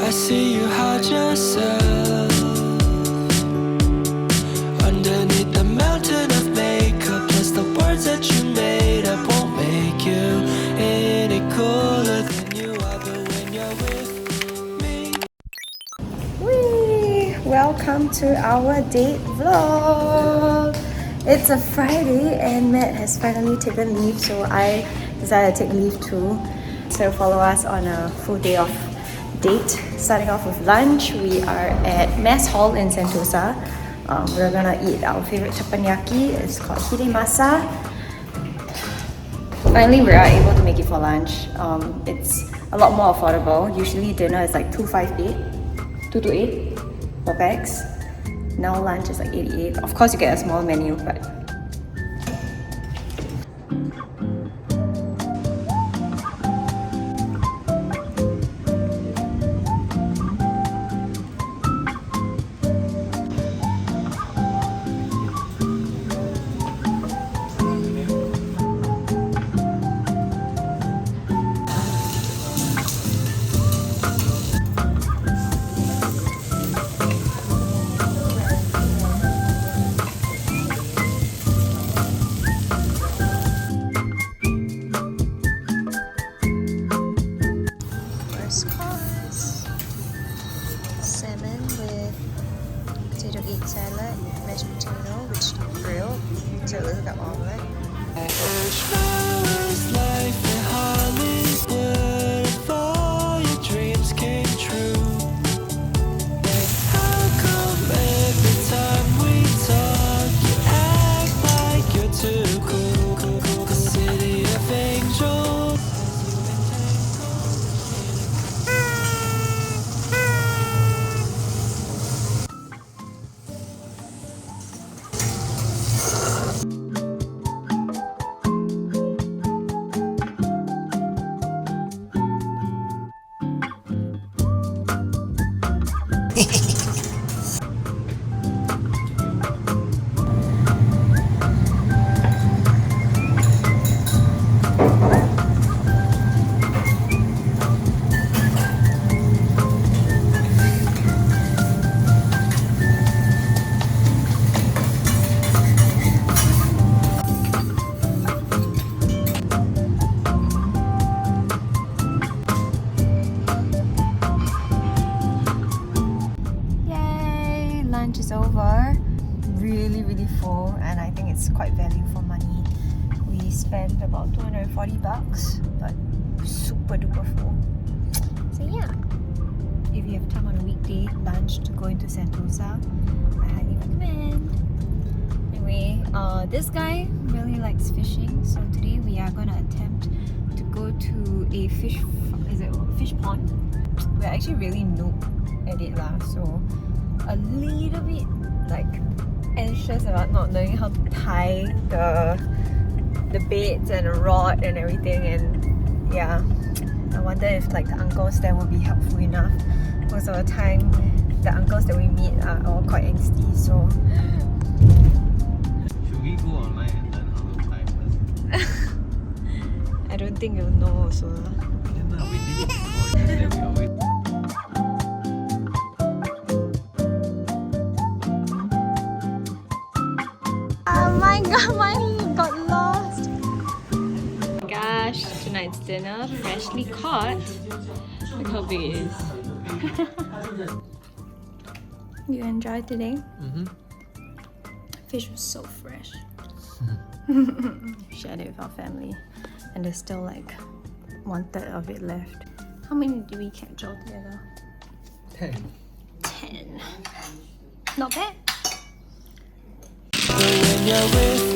I see you hide yourself underneath the mountain of makeup. Plus the words that you made up won't make you any cooler than you are. But when you're with me. Whee! Welcome to our date vlog. It's a Friday and Matt has finally taken leave, so I decided to take leave too. So follow us on a full day of date. Starting off with lunch, we are at Mess Hall in Sentosa. We're gonna eat our favorite teppanyaki. It's called Hidemasa. Finally, we are able to make it for lunch. It's a lot more affordable. Usually dinner is like 228 per pax. Now lunch is like 88. Of course, you get a small menu, but salmon with potato egg salad, mashed potato, which is grilled, so it looks like an omelette. Life in Hollywood, if all your dreams came true. How come every time we talk, you act like you're too cool? The city of angels. Lunch is over. Really full, and I think it's quite value for money. We spent about 240 bucks, but super duper full. So yeah, if you have time on a weekday lunch to go into Sentosa, I highly recommend. Anyway, this guy really likes fishing, so today we are gonna attempt to go to a fish pond. We're actually really noob at it lah, so a little bit like anxious about not knowing how to tie the baits and the rod and everything, and yeah, I wonder if like the uncles there will be helpful enough. Most of the time the uncles that we meet are all quite angsty, so should we go online and learn how to tie first? I don't think you'll know also. Yeah, no, we did it before, then we always Mine got lost. Gosh, tonight's dinner freshly caught. Look how big it is. You enjoyed today? Fish was so fresh. Shared it with our family, and there's still like 1/3 of it left. How many did we catch all together? 10. 10. Not bad. But when you're with